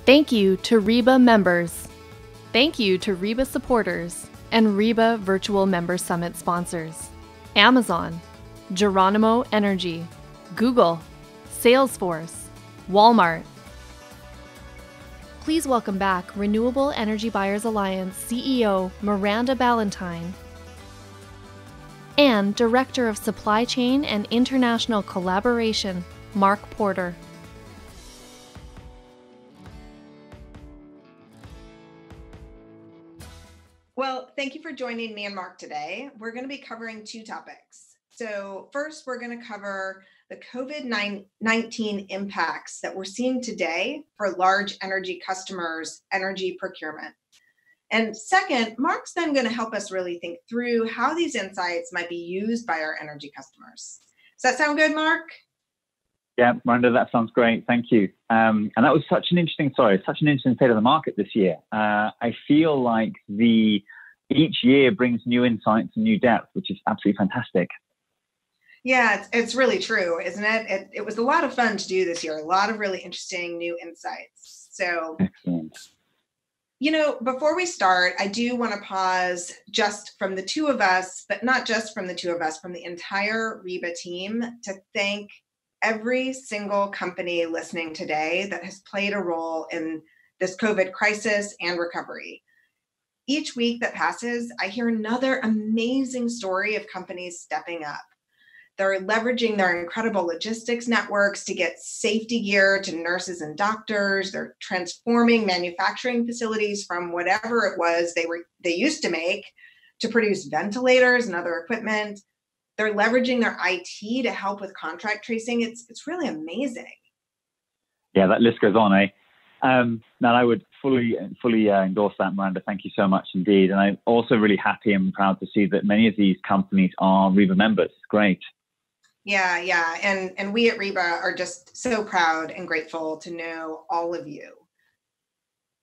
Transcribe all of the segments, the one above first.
Thank you to REBA members. Thank you to REBA supporters and REBA Virtual Member Summit sponsors. Amazon, Geronimo Energy, Google, Salesforce, Walmart. Please welcome back Renewable Energy Buyers Alliance CEO Miranda Ballantyne and Director of Supply Chain and International Collaboration, Mark Porter. Well, thank you for joining me and Mark today. We're going to be covering two topics. So first, we're going to cover the COVID-19 impacts that we're seeing today for large energy customers' energy procurement. And second, Mark's then going to help us really think through how these insights might be used by our energy customers. Does that sound good, Mark? Yeah, Miranda, that sounds great. Thank you. And that was such an interesting state of the market this year. I feel like each year brings new insights and new depth, which is absolutely fantastic. Yeah, it's really true, isn't it? It was a lot of fun to do this year. A lot of really interesting new insights. So, excellent. You know, before we start, I do want to pause just from the two of us, but not just from the two of us, from the entire REBA team to thank every single company listening today that has played a role in this COVID crisis and recovery. Each week that passes, I hear another amazing story of companies stepping up. They're leveraging their incredible logistics networks to get safety gear to nurses and doctors. They're transforming manufacturing facilities from whatever it was they used to make to produce ventilators and other equipment. They're leveraging their IT to help with contract tracing. It's really amazing. Yeah, that list goes on, eh? Now I would fully endorse that, Miranda. Thank you so much indeed. And I'm also really happy and proud to see that many of these companies are REBA members. It's great. Yeah. And we at REBA are just so proud and grateful to know all of you.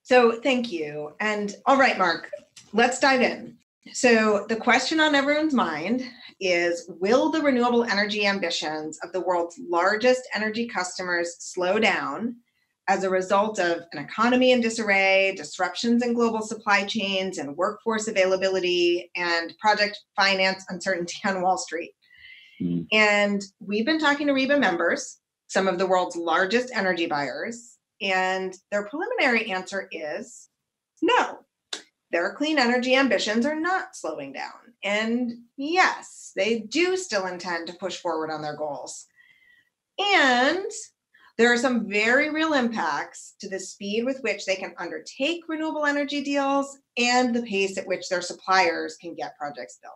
So thank you. And all right, Mark, let's dive in. So the question on everyone's mind is, will the renewable energy ambitions of the world's largest energy customers slow down as a result of an economy in disarray, disruptions in global supply chains and workforce availability, and project finance uncertainty on Wall Street? And we've been talking to REBA members, some of the world's largest energy buyers, and their preliminary answer is no. Their clean energy ambitions are not slowing down. And yes, they do still intend to push forward on their goals. And there are some very real impacts to the speed with which they can undertake renewable energy deals and the pace at which their suppliers can get projects built.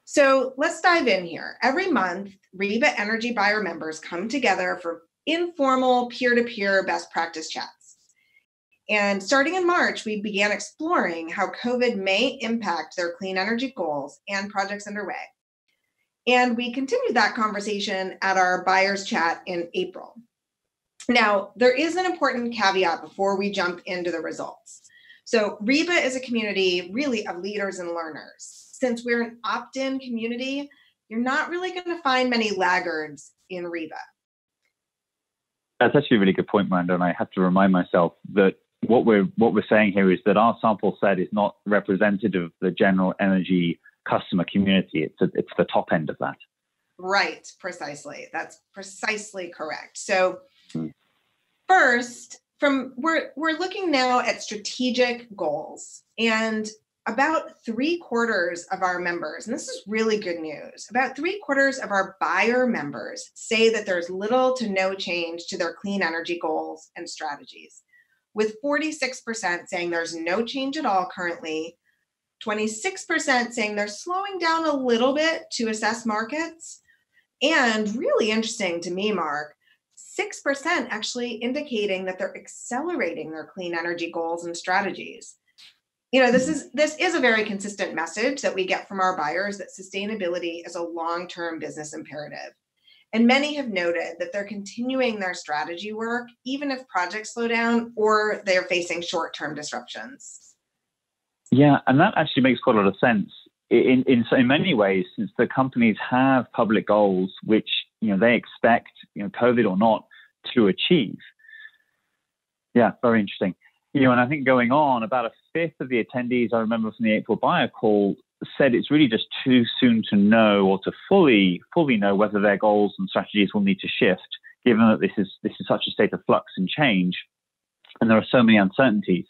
So let's dive in here. Every month, REBA energy buyer members come together for informal peer-to-peer best practice chats. And starting in March, we began exploring how COVID may impact their clean energy goals and projects underway. And we continued that conversation at our buyers chat in April. Now, there is an important caveat before we jump into the results. So REBA is a community really of leaders and learners. Since we're an opt-in community, you're not really going to find many laggards in REBA. That's actually a really good point, Miranda, and I have to remind myself that what we're saying here is that our sample set is not representative of the general energy customer community. It's the top end of that. Right, precisely. That's precisely correct. So first, we're looking now at strategic goals, and about 3/4 of our members, and this is really good news, about 3/4 of our buyer members say that there's little to no change to their clean energy goals and strategies, with 46% saying there's no change at all currently, 26% saying they're slowing down a little bit to assess markets, and really interesting to me, Mark, 6% actually indicating that they're accelerating their clean energy goals and strategies. You know, this is a very consistent message that we get from our buyers, that sustainability is a long-term business imperative. And many have noted that they're continuing their strategy work, even if projects slow down or they're facing short-term disruptions. Yeah, and that actually makes quite a lot of sense in many ways, since the companies have public goals which they expect, COVID or not, to achieve. Yeah, very interesting. And I think going on, about a fifth of the attendees I remember from the April buyer call said it's really just too soon to know or to fully know whether their goals and strategies will need to shift, given that this is such a state of flux and change, and there are so many uncertainties.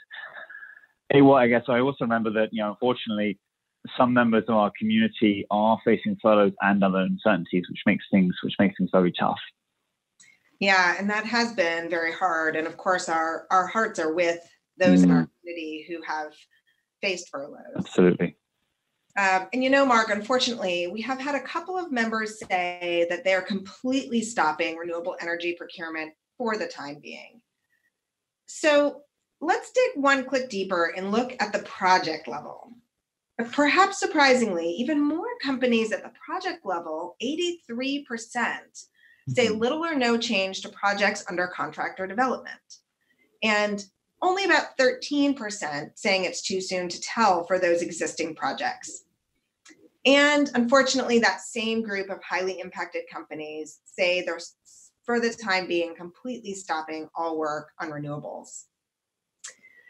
I guess I also remember that, unfortunately, some members of our community are facing furloughs and other uncertainties, which makes things very tough. Yeah, and that has been very hard. And of course, our hearts are with those in our community who have faced furloughs. Absolutely. And Mark, unfortunately, we have had a couple of members say that they're completely stopping renewable energy procurement for the time being. So let's dig one click deeper and look at the project level. Perhaps surprisingly, even more companies at the project level, 83%, say little or no change to projects under contract or development. And only about 13% saying it's too soon to tell for those existing projects. And unfortunately, that same group of highly impacted companies say they're, for the time being, completely stopping all work on renewables.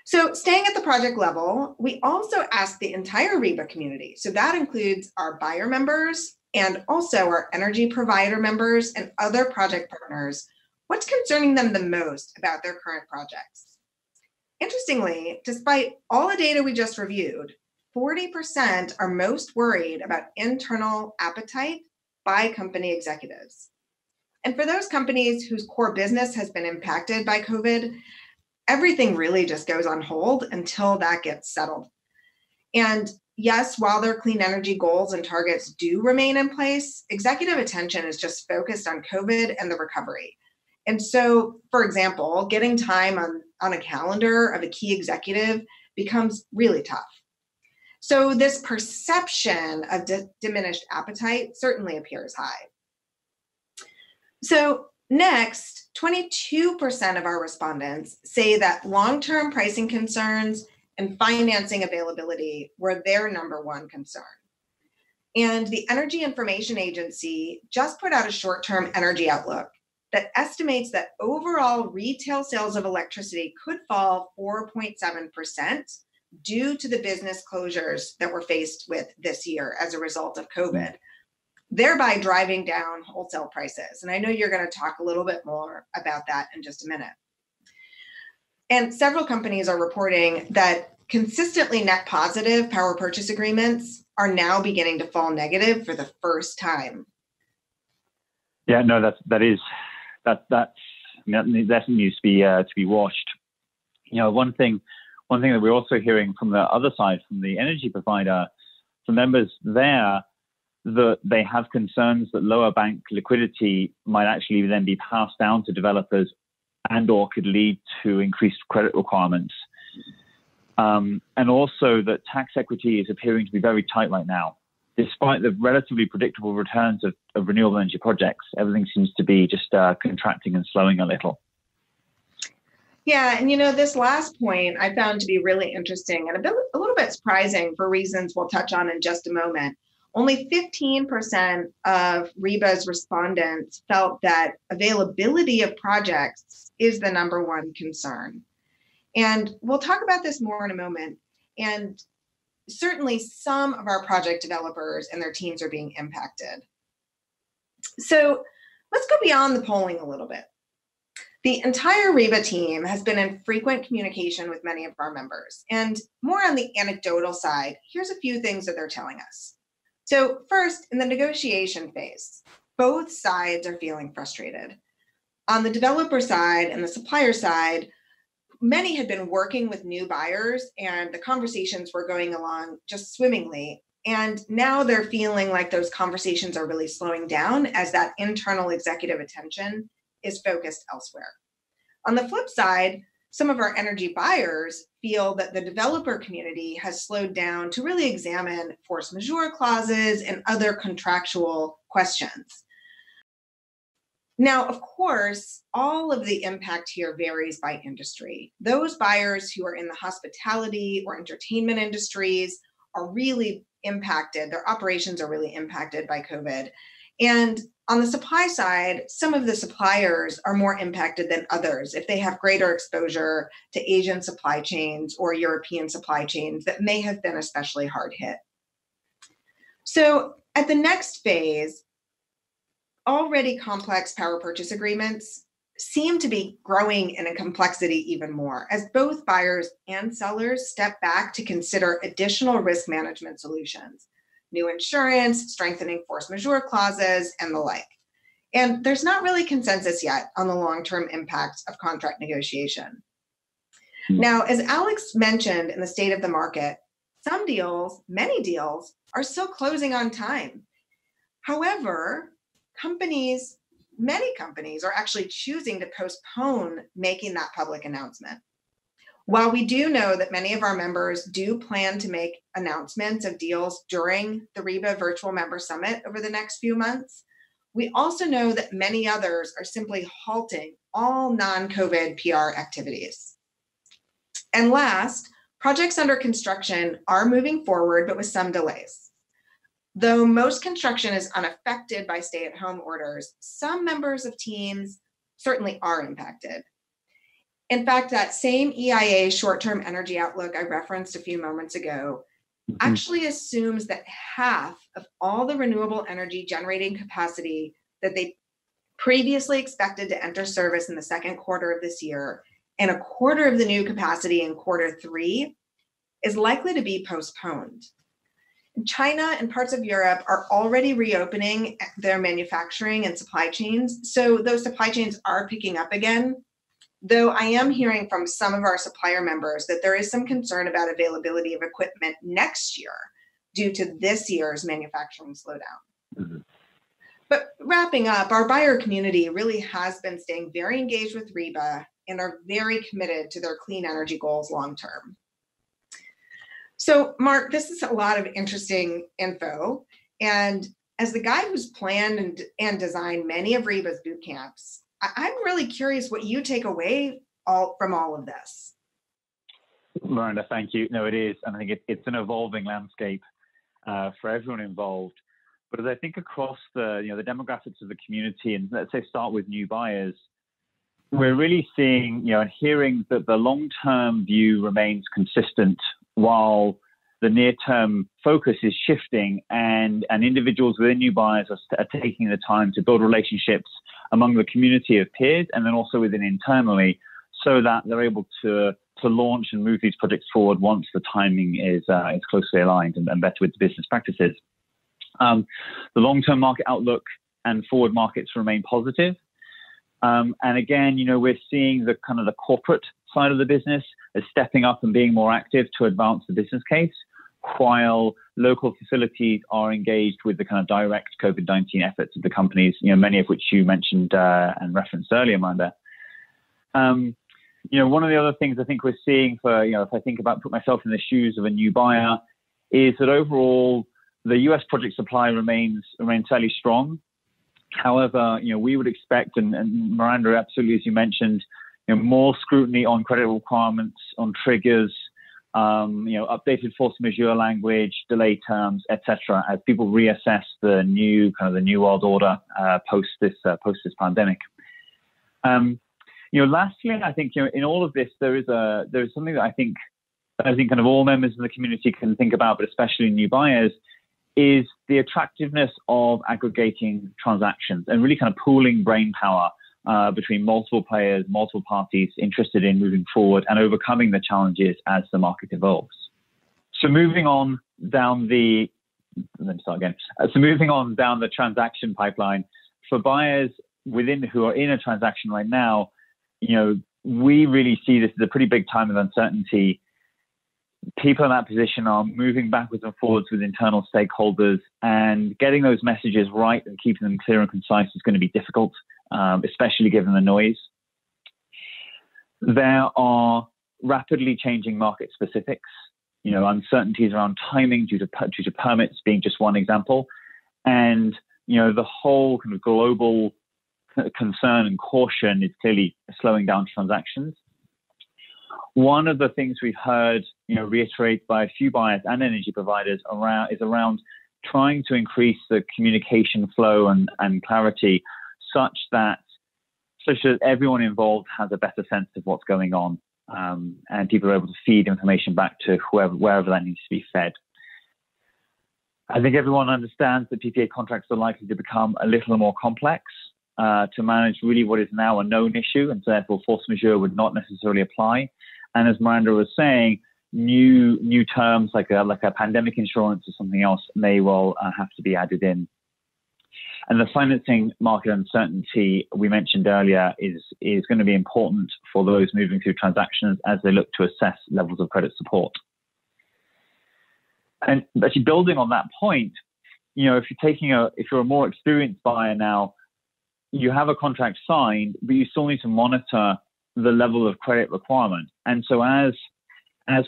So staying at the project level, we also asked the entire REBA community. So that includes our buyer members and also our energy provider members and other project partners, what's concerning them the most about their current projects. Interestingly, despite all the data we just reviewed, 40% are most worried about internal appetite by company executives. And for those companies whose core business has been impacted by COVID, everything really just goes on hold until that gets settled. And yes, while their clean energy goals and targets do remain in place, executive attention is just focused on COVID and the recovery. And so, for example, getting time on a calendar of a key executive becomes really tough. So this perception of diminished appetite certainly appears high. So next, 22% of our respondents say that long-term pricing concerns and financing availability were their number one concern. And the Energy Information Agency just put out a short-term energy outlook that estimates that overall retail sales of electricity could fall 4.7% due to the business closures that we're faced with this year as a result of COVID, thereby driving down wholesale prices. And I know you're going to talk a little bit more about that in just a minute. And several companies are reporting that consistently net positive power purchase agreements are now beginning to fall negative for the first time. Yeah, no, that needs to be watched. One thing that we're also hearing from the other side, from the energy provider, from members there, that they have concerns that lower bank liquidity might actually then be passed down to developers and/or could lead to increased credit requirements. And also that tax equity is appearing to be very tight right now. Despite the relatively predictable returns of renewable energy projects, everything seems to be just contracting and slowing a little. Yeah, and this last point I found to be really interesting and a little bit surprising for reasons we'll touch on in just a moment. Only 15% of REBA's respondents felt that availability of projects is the number one concern. And we'll talk about this more in a moment. And certainly some of our project developers and their teams are being impacted. So let's go beyond the polling a little bit. The entire REBA team has been in frequent communication with many of our members. And more on the anecdotal side, here's a few things that they're telling us. So first, in the negotiation phase, both sides are feeling frustrated. On the developer side and the supplier side, many had been working with new buyers and the conversations were going along just swimmingly. And now they're feeling like those conversations are really slowing down as that internal executive attention is focused elsewhere. On the flip side, some of our energy buyers feel that the developer community has slowed down to really examine force majeure clauses and other contractual questions. Now, of course, all of the impact here varies by industry. Those buyers who are in the hospitality or entertainment industries are really impacted. Their operations are really impacted by COVID. And On the supply side, some of the suppliers are more impacted than others if they have greater exposure to Asian supply chains or European supply chains that may have been especially hard hit. So at the next phase, already complex power purchase agreements seem to be growing in complexity even more as both buyers and sellers step back to consider additional risk management solutions, new insurance, strengthening force majeure clauses, and the like. And there's not really consensus yet on the long-term impact of contract negotiation. Now, as Alex mentioned in the state of the market, some deals, many deals, are still closing on time. However, many companies are actually choosing to postpone making that public announcement. While we do know that many of our members do plan to make announcements of deals during the REBA Virtual Member Summit over the next few months, we also know that many others are simply halting all non-COVID PR activities. And last, projects under construction are moving forward, but with some delays. Though most construction is unaffected by stay-at-home orders, some members of teams certainly are impacted. In fact, that same EIA short-term energy outlook I referenced a few moments ago actually assumes that half of all the renewable energy generating capacity that they previously expected to enter service in the second quarter of this year and a quarter of the new capacity in quarter 3 is likely to be postponed. China and parts of Europe are already reopening their manufacturing and supply chains, so those supply chains are picking up again, though I am hearing from some of our supplier members that there is some concern about availability of equipment next year due to this year's manufacturing slowdown. But wrapping up, our buyer community really has been staying very engaged with REBA and are very committed to their clean energy goals long term. So Mark, this is a lot of interesting info. And as the guy who's planned and designed many of REBA's boot camps, I'm really curious what you take away from all of this. Miranda, thank you. No, it is. And I think it's an evolving landscape for everyone involved. But as I think across the demographics of the community, and let's say start with new buyers, we're really seeing, and hearing that the long-term view remains consistent while the near-term focus is shifting, and individuals within new buyers are taking the time to build relationships among the community of peers and then also within internally so that they're able to launch and move these projects forward once the timing is closely aligned and better with the business practices. The long-term market outlook and forward markets remain positive. And again, we're seeing the kind of the corporate side of the business as stepping up and being more active to advance the business case, while local facilities are engaged with the kind of direct COVID-19 efforts of the companies, many of which you mentioned and referenced earlier, Amanda. One of the other things I think we're seeing for, if I think about put myself in the shoes of a new buyer, is that overall the US project supply remains fairly strong. However, we would expect, and Miranda, absolutely, as you mentioned, more scrutiny on credit requirements, on triggers, updated force majeure language, delay terms, etc., as people reassess the new world order post this pandemic. Lastly, I think in all of this there is something that I think kind of all members of the community can think about, but especially new buyers, is the attractiveness of aggregating transactions and really kind of pooling brain power between multiple players, multiple parties interested in moving forward and overcoming the challenges as the market evolves. So moving on down the transaction pipeline, for buyers who are in a transaction right now, we really see this as a pretty big time of uncertainty. People in that position are moving backwards and forwards with internal stakeholders, and getting those messages right and keeping them clear and concise is going to be difficult, especially given the noise. There are rapidly changing market specifics, uncertainties around timing due to permits being just one example, and the whole kind of global concern and caution is clearly slowing down transactions. One of the things we've heard, reiterated by a few buyers and energy providers is around trying to increase the communication flow and clarity such that everyone involved has a better sense of what's going on, and people are able to feed information back to wherever that needs to be fed. I think everyone understands that PPA contracts are likely to become a little more complex to manage really what is now a known issue, and so therefore force majeure would not necessarily apply. And as Miranda was saying, new terms like a pandemic insurance or something else may well have to be added in. And the financing market uncertainty we mentioned earlier is going to be important for those moving through transactions as they look to assess levels of credit support. And actually building on that point, if you're a more experienced buyer now, you have a contract signed, but you still need to monitor the level of credit requirement. And so as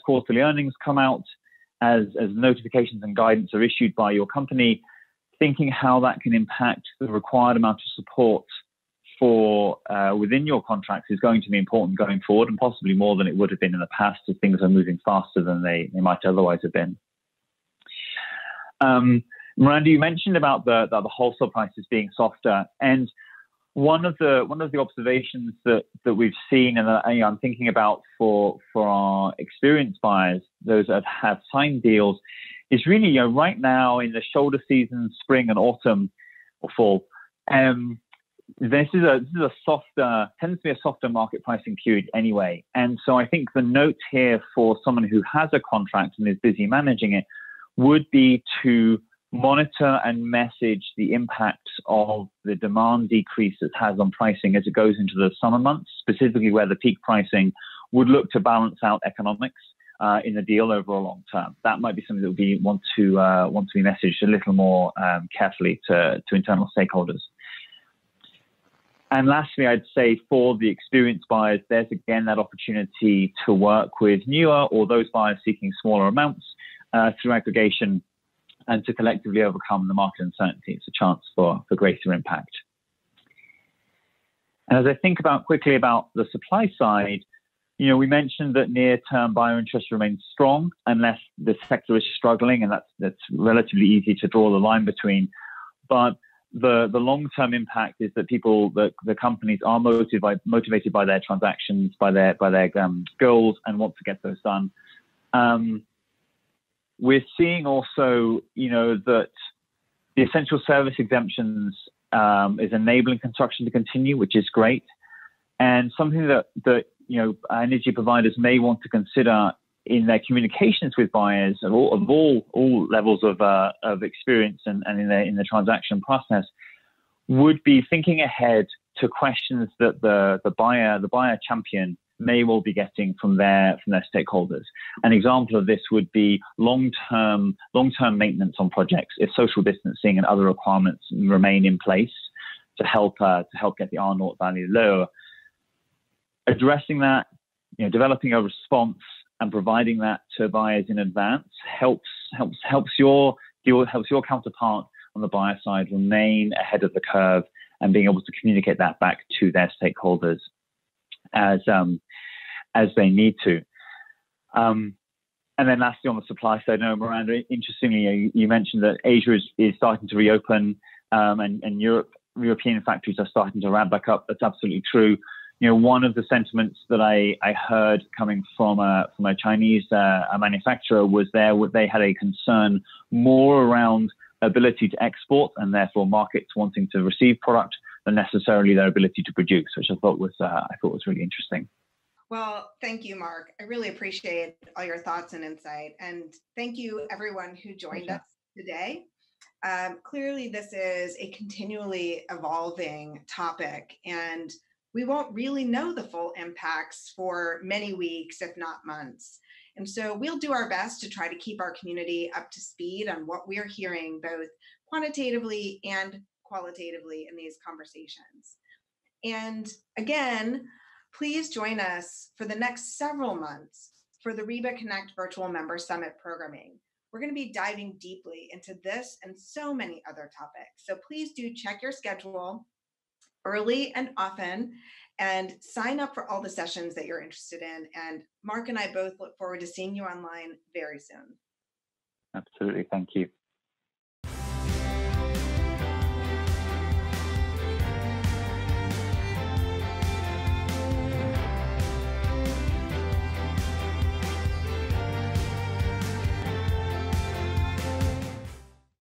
quarterly earnings come out, as notifications and guidance are issued by your company, thinking how that can impact the required amount of support for within your contracts is going to be important going forward, and possibly more than it would have been in the past if things are moving faster than they might otherwise have been. Miranda, you mentioned about the wholesale prices being softer, and one of the observations that we've seen, and I'm thinking about for our experienced buyers, those that have signed deals, is really right now in the shoulder season, spring and autumn or fall. This is a softer, tends to be a softer market pricing period anyway. And so I think the note here for someone who has a contract and is busy managing it would be to monitor and message the impacts of the demand decrease it has on pricing as it goes into the summer months, specifically where the peak pricing would look to balance out economics in the deal over a long term. That might be something that we want to be messaged a little more carefully to internal stakeholders. And lastly, I'd say for the experienced buyers, there's again that opportunity to work with newer or those buyers seeking smaller amounts through aggregation, and to collectively overcome the market uncertainty. It's a chance for greater impact. And as I think quickly about the supply side, we mentioned that near-term buyer interest remains strong unless the sector is struggling, and that's relatively easy to draw the line between. But the long-term impact is that the companies are motivated by their transactions, by their goals, and want to get those done. We're seeing also, that the essential service exemptions is enabling construction to continue, which is great. And something that energy providers may want to consider in their communications with buyers of all levels of experience and in the transaction process would be thinking ahead to questions that the buyer champion may well be getting from their stakeholders. An example of this would be long-term maintenance on projects if social distancing and other requirements remain in place to help get the R0 value lower. Addressing that, developing a response and providing that to buyers in advance helps your counterpart on the buyer side remain ahead of the curve and being able to communicate that back to their stakeholders as they need to. And then lastly, on the supply side, Miranda, interestingly, you mentioned that Asia is starting to reopen, and European factories are starting to ramp back up. That's absolutely true. One of the sentiments that I heard coming from a Chinese manufacturer was they had a concern more around ability to export and therefore markets wanting to receive product than necessarily their ability to produce, which I thought was really interesting. Well, thank you, Mark. I really appreciate all your thoughts and insight. And thank you, everyone who joined us today. Clearly, this is a continually evolving topic, and we won't really know the full impacts for many weeks, if not months. And so we'll do our best to try to keep our community up to speed on what we're hearing, both quantitatively and qualitatively in these conversations. And again, please join us for the next several months for the REBA Connect Virtual Member Summit programming. We're going to be diving deeply into this and so many other topics. So please do check your schedule early and often and sign up for all the sessions that you're interested in. And Mark and I both look forward to seeing you online very soon. Absolutely. Thank you.